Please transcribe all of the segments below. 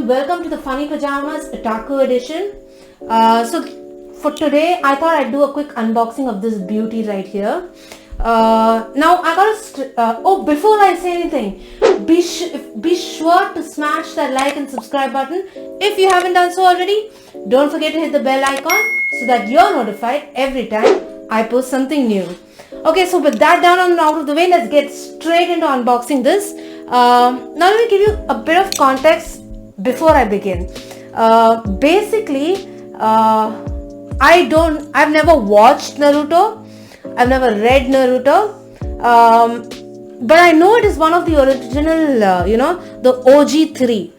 everyone, welcome to the Funny Pajamas Otaku edition. So for today, I thought I'd do a quick unboxing of this beauty right here. Now I gotta, before I say anything, be sure to smash that like and subscribe button if you haven't done so already. Don't forget to hit the bell icon so that you're notified every time I post something new. Okay, so with that down and out of the way, let's get straight into unboxing this. Now let me give you a bit of context before I begin. I've never watched Naruto. I've never read Naruto. But I know it is one of the original, the OG3.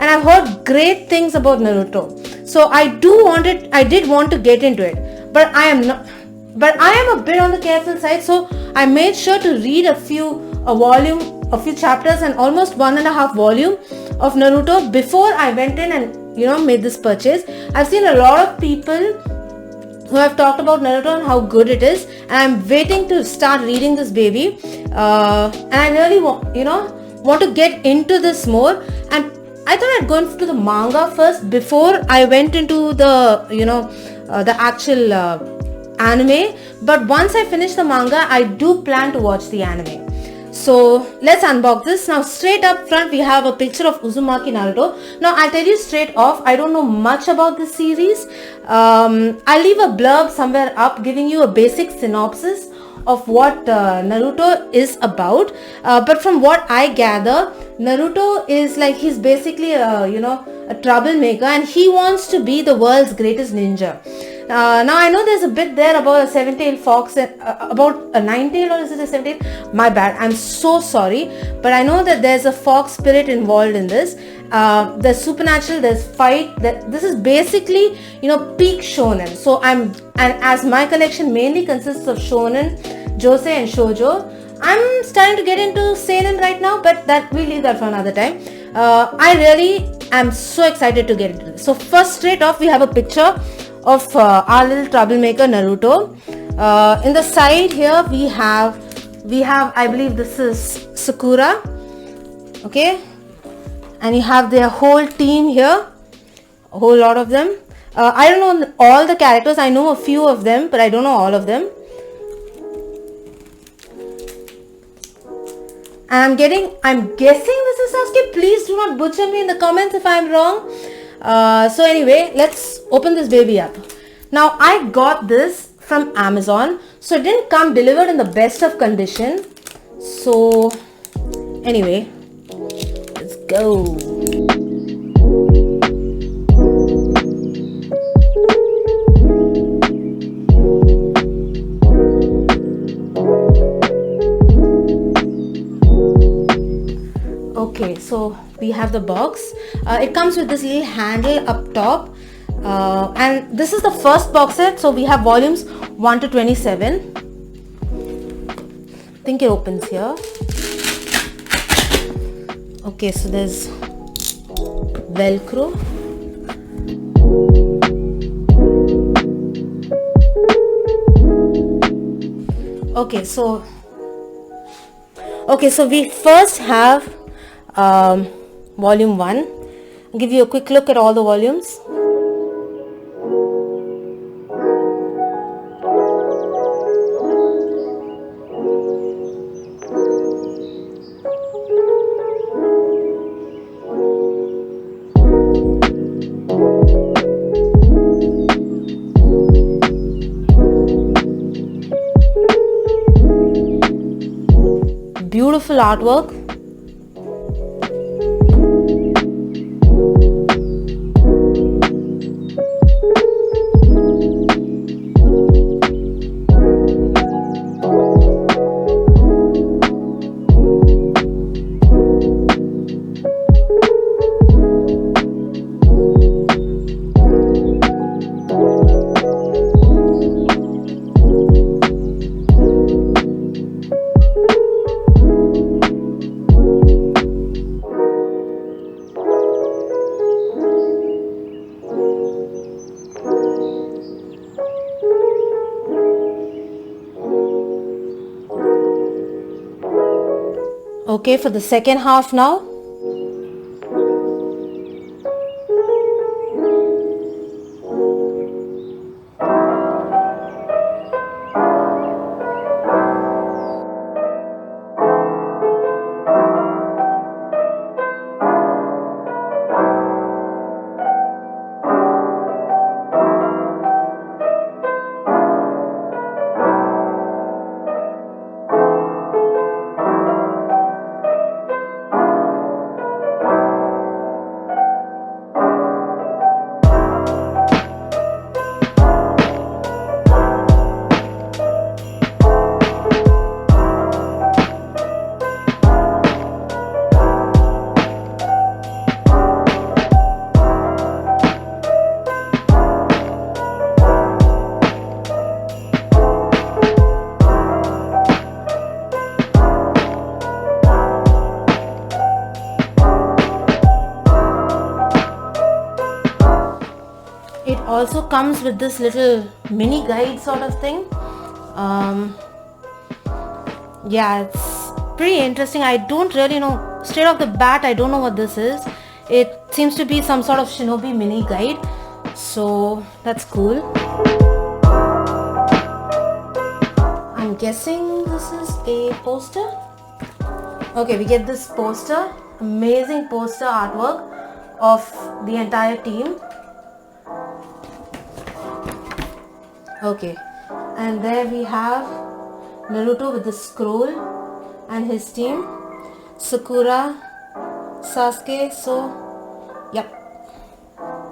And I've heard great things about Naruto. So I did want to get into it. But I am a bit on the careful side. So I made sure to read a few chapters and almost 1.5 volume of Naruto before I went in and made this purchase. I've seen a lot of people who have talked about Naruto and how good it is, and I'm waiting to start reading this baby. And I really want to get into this more. And I thought I'd go into the manga first before I went into the actual anime. But once I finish the manga, I do plan to watch the anime. So let's unbox this. Now straight up front we have a picture of Uzumaki Naruto. Now I'll tell you straight off, I don't know much about this series. I'll leave a blurb somewhere up giving you a basic synopsis of what Naruto is about. But from what I gather, Naruto is he's basically a troublemaker, and he wants to be the world's greatest ninja. Now I know there's a bit there about a 7-tailed fox and about a 9-tailed, or is it a 7-tailed? My bad, I'm so sorry. But I know that there's a fox spirit involved in this. There's supernatural, there's fight. This is basically, peak shonen. So as my collection mainly consists of shonen, josei and shoujo, I'm starting to get into seinen right now, but we'll leave that for another time. I really am so excited to get into this. So first, straight off, we have a picture of our little troublemaker Naruto. In the side here we have I believe this is Sakura, okay, and you have their whole team here, a whole lot of them. I don't know all the characters. I know a few of them, but I don't know all of them. And I'm guessing this is Sasuke. Please do not butcher me in the comments if I'm wrong. So anyway, let's open this baby up. Now I got this from Amazon, so it didn't come delivered in the best of condition. So anyway, let's go. Okay, so we have the box. It comes with this little handle up top, and this is the first box set. So we have volumes 1 to 27. I think it opens here. Okay, so there's Velcro. Okay, so we first have volume 1. I'll give you a quick look at all the volumes. Beautiful artwork. Okay, for the second half now. it also comes with this little mini guide sort of thing. Yeah, it's pretty interesting. I don't really know, straight off the bat, I don't know what this is. It seems to be some sort of Shinobi mini guide, so that's cool. I'm guessing this is a poster. Okay, we get this poster, amazing poster artwork of the entire team. Okay, and there we have Naruto with the scroll and his team, Sakura, Sasuke. So yep,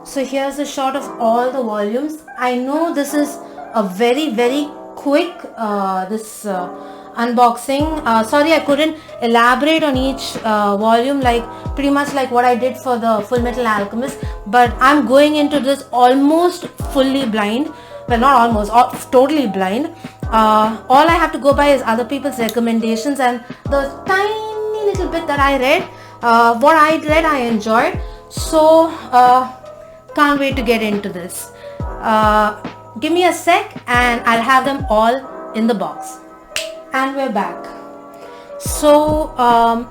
so here's a shot of all the volumes. I know this is a very quick unboxing. Sorry I couldn't elaborate on each volume like pretty much like what I did for the Full Metal Alchemist, but I'm going into this almost fully blind. Well, not almost, totally blind. All I have to go by is other people's recommendations and the tiny little bit that I read. What I read I enjoyed, so can't wait to get into this. Give me a sec and I'll have them all in the box. And we're back. So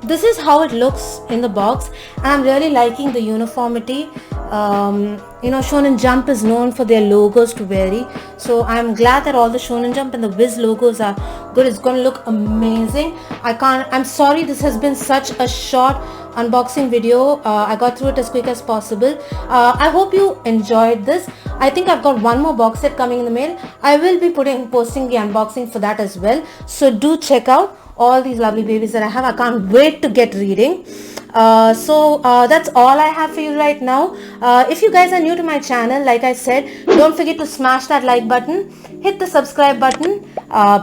this is how it looks in the box, and I'm really liking the uniformity. Shonen Jump is known for their logos to vary, so I'm glad that all the Shonen Jump and the Viz logos are good. It's going to look amazing. I'm sorry this has been such a short unboxing video. I got through it as quick as possible. I hope you enjoyed this. I think I've got one more box set coming in the mail. I will be posting the unboxing for that as well, so do check out all these lovely babies that I have. I can't wait to get reading. So that's all I have for you right now. If you guys are new to my channel, like I said, don't forget to smash that like button, hit the subscribe button,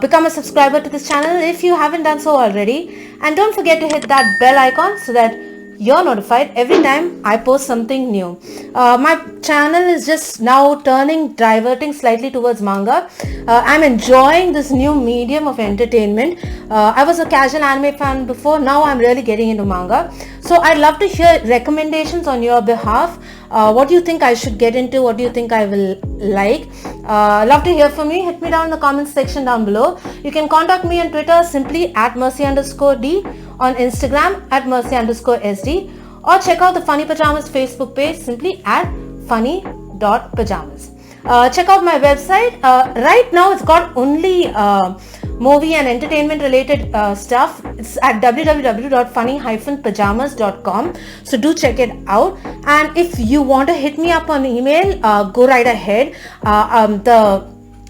become a subscriber to this channel if you haven't done so already, and don't forget to hit that bell icon so that you're notified every time I post something new. My channel is just now diverting slightly towards manga. I'm enjoying this new medium of entertainment. I was a casual anime fan before, now I'm really getting into manga. So I'd love to hear recommendations on your behalf. What do you think I should get into? What do you think I will like? Love to hear from you. Hit me down in the comments section down below. You can contact me on Twitter simply at Mercy_D, on Instagram at Mercy_SD, or check out the Funny Pajamas Facebook page simply at funny.pajamas. Check out my website. Right now it's got only movie and entertainment related stuff. It's at www.funny-pajamas.com, so do check it out. And if you want to hit me up on email, go right ahead.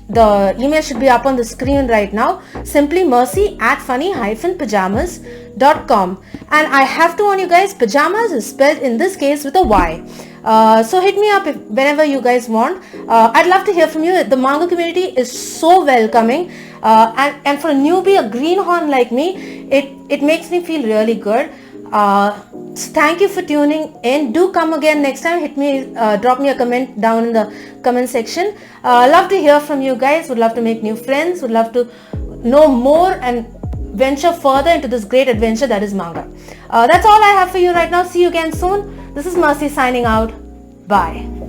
The email should be up on the screen right now. Simply mercy@funny-pajamas.com. And I have to warn you guys, pajamas is spelled in this case with a Y. So hit me up whenever you guys want. I'd love to hear from you. The manga community is so welcoming, and for a newbie, a greenhorn like me, it makes me feel really good. So thank you for tuning in. Do come again next time. Drop me a comment down in the comment section. Love to hear from you guys. Would love to make new friends. Would love to know more and venture further into this great adventure that is manga. That's all I have for you right now. See you again soon. This is Mercy signing out. Bye.